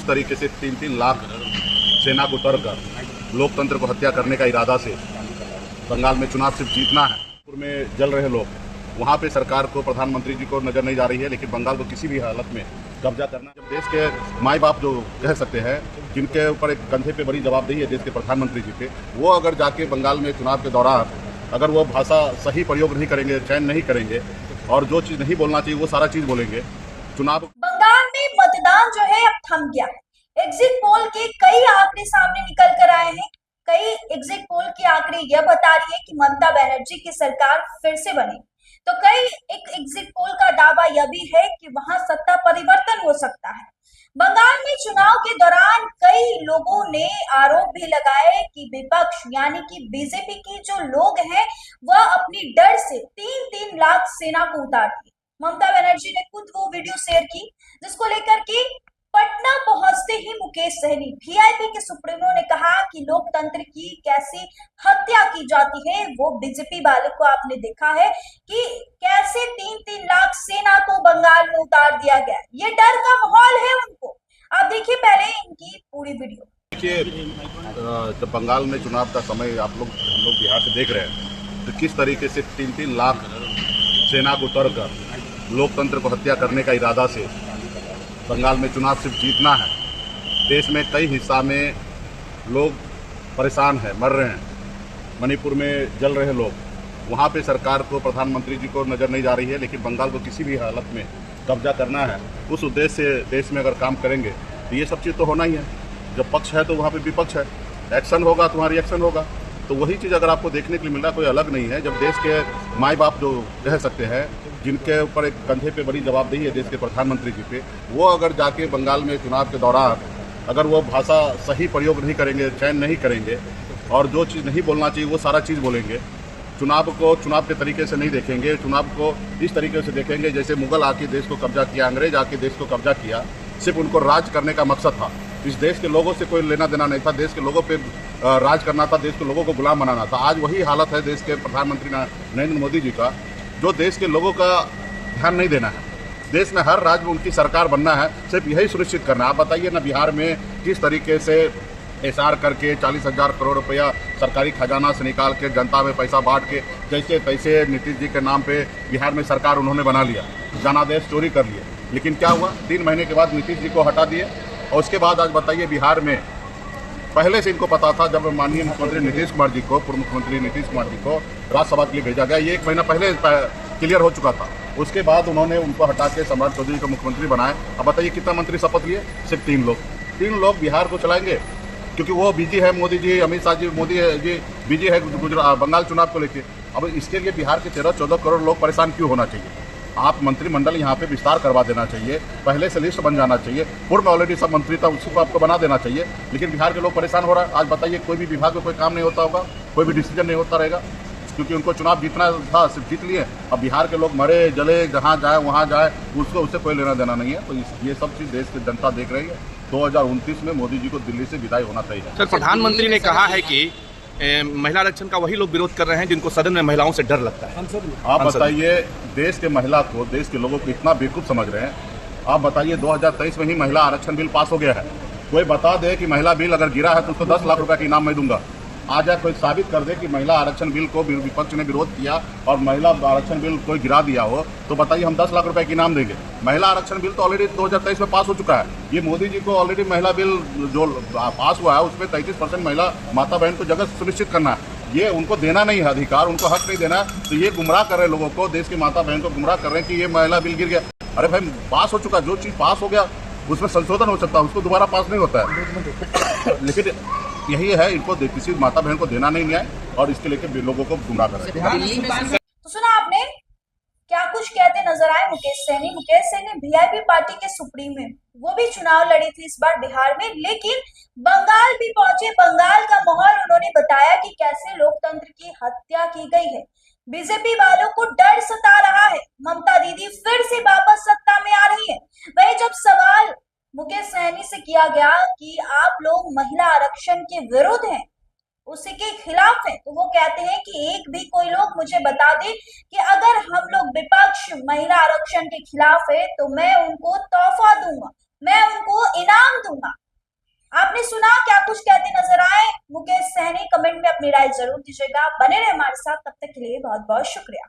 तरीके से 3-3 लाख सेना को उतरकर लोकतंत्र को हत्या करने का इरादा से बंगाल में चुनाव सिर्फ जीतना है। में जल रहे लोग, वहाँ पे सरकार को, प्रधानमंत्री जी को नजर नहीं जा रही है, लेकिन बंगाल को किसी भी हालत में कब्जा करना। जब देश के माई बाप जो कह सकते हैं, जिनके ऊपर एक कंधे पे बड़ी जवाबदेही है देश के प्रधानमंत्री जी पे, वो अगर जाके बंगाल में चुनाव के दौरान अगर वो भाषा सही प्रयोग नहीं करेंगे, चयन नहीं करेंगे और जो चीज नहीं बोलना चाहिए वो सारा चीज बोलेंगे। चुनाव बंगाल में मतदान जो है अब थम गया। एग्जिट पोल के कई आंकड़े सामने निकल कर आए हैं। कई एग्जिट पोल के आंकड़े यह बता रही है कि ममता बनर्जी की सरकार फिर से बने, तो कई एक एग्जिट पोल का दावा यह भी है कि वहां सत्ता परिवर्तन हो सकता है। बंगाल में चुनाव के दौरान कई लोगों ने आरोप भी लगाए कि विपक्ष यानी कि बीजेपी की जो लोग हैं वह अपनी डर से 3-3 लाख सेना को उतार दी। ममता बनर्जी ने खुद वो वीडियो शेयर की जिसको लेकर के पटना पहुंचते ही मुकेश सहनी वीआईपी के सुप्रीमो ने कहा कि लोकतंत्र की कैसी हत्या की जाती है। वो बीजेपी वाले को आपने देखा है कि कैसे 3-3 लाख सेना को बंगाल में उतार दिया गया। ये डर का माहौल है उनको। आप देखिए पहले इनकी पूरी वीडियो। देखिए, जब बंगाल में चुनाव का समय हम लोग बिहार से देख रहे हैं तो किस तरीके से 3-3 लाख सेना को उतरकर लोकतंत्र को हत्या करने का इरादा से बंगाल में चुनाव सिर्फ जीतना है। देश में कई हिस्सा में लोग परेशान हैं, मर रहे हैं। मणिपुर में जल रहे लोग, वहाँ पे सरकार को, प्रधानमंत्री जी को नज़र नहीं जा रही है, लेकिन बंगाल को किसी भी हालत में कब्जा करना है। उस उद्देश्य से देश में अगर काम करेंगे तो ये सब चीज़ तो होना ही है। जब पक्ष है तो वहाँ पे विपक्ष है, एक्शन होगा तो वहाँ रिएक्शन होगा। तो वही चीज़ अगर आपको देखने के लिए मिल रहा है, कोई अलग नहीं है। जब देश के माई बाप जो कह सकते हैं, जिनके ऊपर एक कंधे पे बड़ी जवाबदेही है देश के प्रधानमंत्री जी पे, वो अगर जाके बंगाल में चुनाव के दौरान अगर वो भाषा सही प्रयोग नहीं करेंगे, चयन नहीं करेंगे और जो चीज़ नहीं बोलना चाहिए वो सारा चीज़ बोलेंगे। चुनाव को चुनाव के तरीके से नहीं देखेंगे, चुनाव को इस तरीके से देखेंगे जैसे मुगल आके देश को कब्जा किया, अंग्रेज आके देश को कब्जा किया। सिर्फ उनको राज करने का मकसद था। इस देश के लोगों से कोई लेना देना नहीं था। देश के लोगों पे राज करना था, देश के लोगों को गुलाम बनाना था। आज वही हालत है देश के प्रधानमंत्री नरेंद्र मोदी जी का, जो देश के लोगों का ध्यान नहीं देना है। देश में हर राज्य में उनकी सरकार बनना है, सिर्फ यही सुनिश्चित करना है। आप बताइए ना, बिहार में किस तरीके से एसआर करके 40,000 करोड़ रुपया सरकारी खजाना से निकाल के जनता में पैसा बांट के जैसे तैसे नीतीश जी के नाम पे बिहार में सरकार उन्होंने बना लिया, जनादेश चोरी कर लिए। लेकिन क्या हुआ, 3 महीने के बाद नीतीश जी को हटा दिए और उसके बाद आज बताइए बिहार में पहले से इनको पता था, जब माननीय मुख्यमंत्री नीतीश कुमार जी को, पूर्व मुख्यमंत्री नीतीश कुमार जी को राज्यसभा के लिए भेजा गया, ये 1 महीना पहले क्लियर हो चुका था। उसके बाद उन्होंने उनको हटा के सम्राट चौधरी को मुख्यमंत्री बनाए। अब बताइए कितना मंत्री शपथ लिए? सिर्फ 3 लोग। 3 लोग बिहार को चलाएंगे क्योंकि वो बिजी है, मोदी जी, अमित शाह जी, मोदी जी बिजी है बंगाल चुनाव को लेकर। अब इसके लिए बिहार के 13-14 करोड़ लोग परेशान क्यों होना चाहिए? आप मंत्रिमंडल यहाँ पे विस्तार करवा देना चाहिए, पहले से लिस्ट बन जाना चाहिए। पूर्व में ऑलरेडी सब मंत्री था, उसको आपको बना देना चाहिए। लेकिन बिहार के लोग परेशान हो रहा है। आज बताइए कोई भी विभाग में कोई काम नहीं होता होगा, कोई भी डिसीजन नहीं होता रहेगा, क्योंकि उनको चुनाव जीतना था, सिर्फ जीत लिए। अब बिहार के लोग मरे जले, जहाँ जाए वहाँ जाए, उसको उससे कोई लेना देना नहीं है। तो ये सब चीज़ देश की जनता देख रही है। 2029 में मोदी जी को दिल्ली से विदाई होना चाहिए। सर, प्रधानमंत्री ने कहा है कि महिला आरक्षण का वही लोग विरोध कर रहे हैं जिनको सदन में महिलाओं से डर लगता है। आप बताइए, देश के महिला को, देश के लोगों को इतना बेवकूफ़ समझ रहे हैं। आप बताइए 2023 में ही महिला आरक्षण बिल पास हो गया है। कोई बता दे कि महिला बिल अगर गिरा है तो उसको 10 लाख रुपए का इनाम मैं दूंगा। आ जाए कोई साबित कर दे कि महिला आरक्षण बिल को विपक्ष ने विरोध किया और महिला आरक्षण बिल कोई गिरा दिया हो, तो बताइए हम 10 लाख रुपए की इनाम देंगे। महिला आरक्षण बिल तो ऑलरेडी 2023 में पास हो चुका है। ये मोदी जी को ऑलरेडी महिला बिल जो पास हुआ है उसमें 33% महिला माता बहन को जगह सुनिश्चित करना है। ये उनको देना नहीं है अधिकार, उनको हक नहीं देना। तो ये गुमराह कर रहे हैं लोगों को, देश की माता बहन को गुमराह कर रहे हैं कि ये महिला बिल गिर गया। अरे भाई, पास हो चुका, जो चीज़ पास हो गया उसमें संशोधन हो सकता है, उसको दोबारा पास नहीं होता है। लेकिन यही है, इनको किसी माता बहन को देना नहीं न्याय और इसके लेके लोगों को गुमराह कर रहे हैं। तो सुना आपने क्या कुछ कहते नजर आए मुकेश सहनी। मुकेश सहनी वीआईपी पार्टी के सुप्रीम है, वो भी चुनाव लड़ी थी इस बार बिहार में, लेकिन बंगाल भी पहुंचे। बंगाल का माहौल उन्होंने बताया कि कैसे लोकतंत्र की हत्या की गई है। बीजेपी वालों को डर सता रहा है, ममता दीदी फिर से वापस सत्ता में आ रही है। वही जब सवाल मुकेश सहनी से किया गया कि आप लोग महिला आरक्षण के विरुद्ध हैं, उसी के खिलाफ है, तो वो कहते हैं कि एक भी कोई लोग मुझे बता दे कि अगर हम लोग विपक्ष महिला आरक्षण के खिलाफ है तो मैं उनको तोहफा दूंगा, मैं उनको इनाम दूंगा। आपने सुना, क्या कुछ कहते नजर आए मुकेश सहनी? कमेंट में अपनी राय जरूर दीजिएगा। बने रहे हमारे साथ, तब तक के लिए बहुत बहुत शुक्रिया।